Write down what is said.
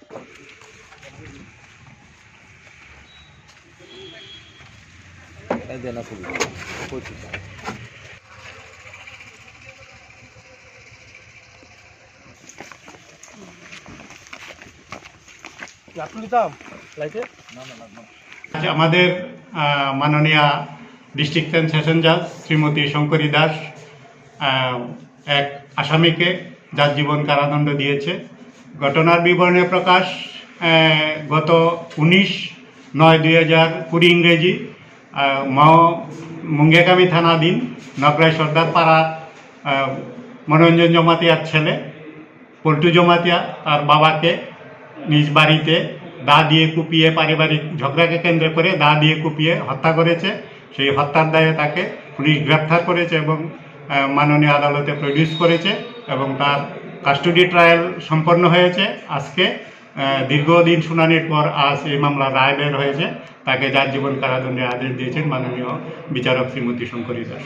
আমাদের মাননীয় district and session জাজ শ্রীমতী শঙ্করী দাস এক আসামিকে যাবজ্জীবন কারাদণ্ড দিয়েছে। ঘটনার বিবরণে প্রকাশ, গত 19/9/2020 ইংরেজি মুঙ্গেকামি থানাধীন নগরাই সর্দার পাড়া মনোরঞ্জন জমাতিয়ার ছেলে পল্টু জমাতিয়া তার বাবাকে নিজ বাড়িতে দা দিয়ে কুপিয়ে, পারিবারিক ঝগড়াকে কেন্দ্র করে দা দিয়ে কুপিয়ে হত্যা করেছে। সেই হত্যার দায়ে তাকে পুলিশ গ্রেপ্তার করেছে এবং মাননীয় আদালতে প্রডিউস করেছে এবং তার কাস্টডি ট্রায়াল সম্পন্ন হয়েছে। আজকে দীর্ঘদিন শুনানির পর আজ এই মামলার রায় বের হয়েছে। তাকে যাবজ্জীবন কারাদণ্ডের আদেশ দিয়েছেন মাননীয় বিচারক শ্রীমতী শঙ্করী দাস।